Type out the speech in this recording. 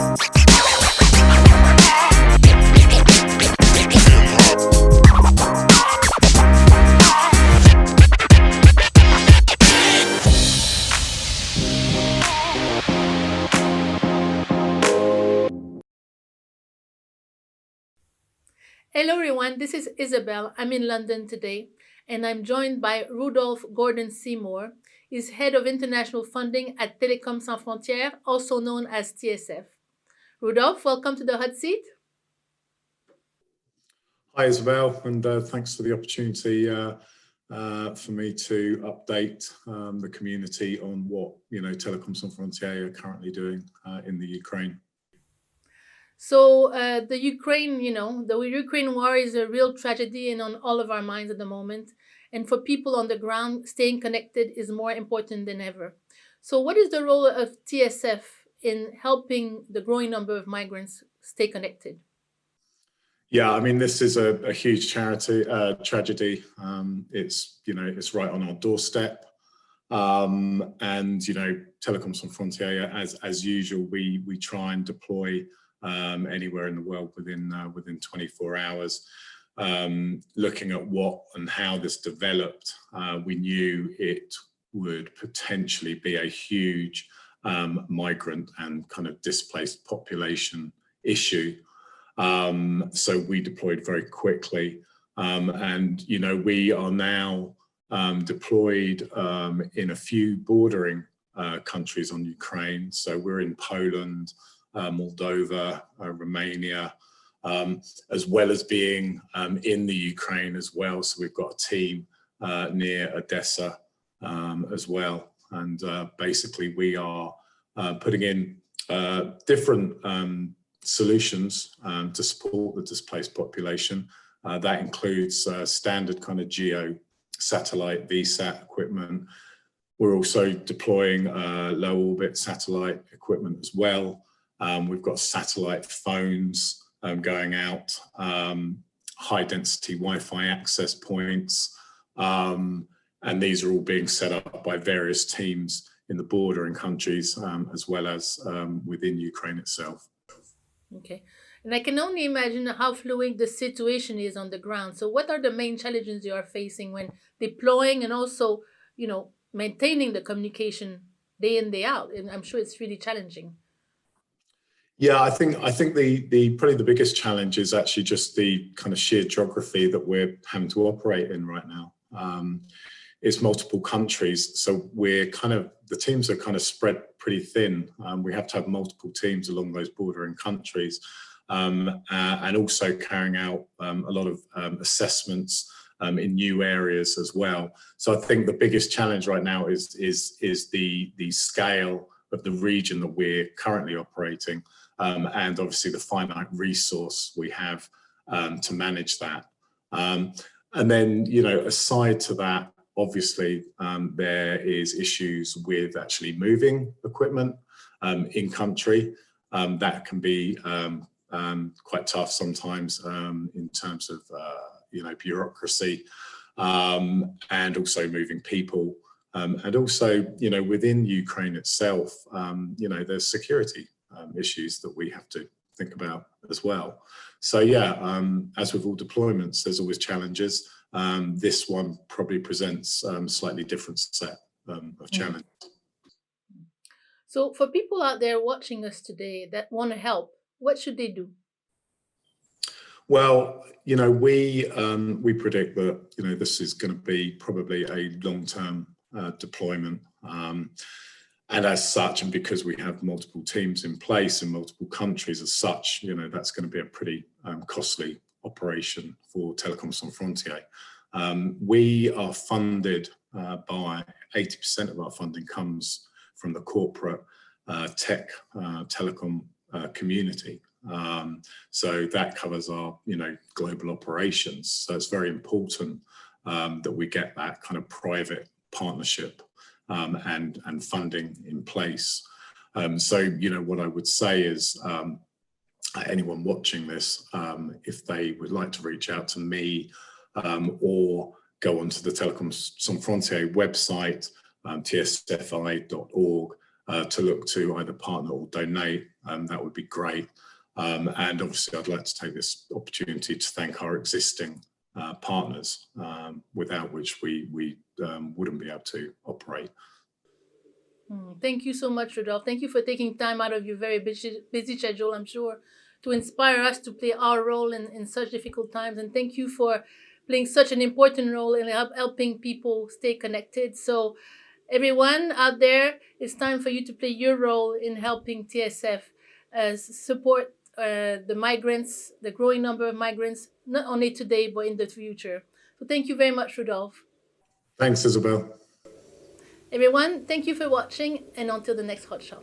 Hello everyone, this is Isabel. I'm in London today and I'm joined by Rudolf Gordon-Seymour. He's head of international funding at Télécoms Sans Frontières, also known as TSF. Rudolf, welcome to the HOTSeat. Hi Isabel, and thanks for the opportunity for me to update the community on what Télécoms Sans Frontières are currently doing in the Ukraine. So the Ukraine war is a real tragedy and on all of our minds at the moment. And for people on the ground, staying connected is more important than ever. So what is the role of TSF in helping the growing number of migrants stay connected? Yeah, I mean, this is a huge tragedy. It's right on our doorstep. And Télécoms Sans Frontières, as usual, we try and deploy anywhere in the world within 24 hours. Looking at what and how this developed, we knew it would potentially be a huge migrant and kind of displaced population issue. So we deployed very quickly, and we are now deployed in a few bordering countries on Ukraine. So we're in Poland, Moldova, Romania, as well as being in the Ukraine as well. So we've got a team near Odessa as well. And basically we are putting in different solutions to support the displaced population. That includes standard kind of geo satellite VSAT equipment. We're also deploying low orbit satellite equipment as well. We've got satellite phones going out, high density Wi-Fi access points, and these are all being set up by various teams in the bordering countries as well as within Ukraine itself. Okay, and I can only imagine how fluid the situation is on the ground. So what are the main challenges you are facing when deploying and also, maintaining the communication day in, day out? And I'm sure it's really challenging. Yeah, I think probably the biggest challenge is actually just the kind of sheer geography that we're having to operate in right now. It's multiple countries, so the teams are kind of spread pretty thin. We have to have multiple teams along those bordering countries, and also carrying out a lot of assessments in new areas as well. So I think the biggest challenge right now is the scale of the region that we're currently operating. And obviously the finite resource we have to manage that. And then, aside to that, obviously there is issues with actually moving equipment in country. That can be quite tough sometimes in terms of, bureaucracy, and also moving people. And also, within Ukraine itself, there's security issues that we have to think about as well. So yeah, as with all deployments, there's always challenges. This one probably presents slightly different set of challenges. So for people out there watching us today that want to help, what should they do? Well, we predict that this is going to be probably a long-term deployment. And as such, and because we have multiple teams in place in multiple countries as such, that's going to be a pretty costly operation for Télécoms Sans Frontières. We are funded by 80% of our funding comes from the corporate tech telecom community. So that covers our, global operations. So it's very important that we get that kind of private partnership and funding in place. So, what I would say is anyone watching this, if they would like to reach out to me or go onto the Télécoms Sans Frontières website, tsfi.org, to look to either partner or donate, that would be great. And obviously, I'd like to take this opportunity to thank our existing partners, without which we wouldn't be able to operate. Thank you so much, Rudolf. Thank you for taking time out of your very busy schedule, I'm sure, to inspire us to play our role in such difficult times. And thank you for playing such an important role in helping people stay connected. So everyone out there, it's time for you to play your role in helping TSF support the migrants, the growing number of migrants, not only today, but in the future. So thank you very much, Rudolf. Thanks, Isabel. Everyone, thank you for watching, and until the next HOTShot.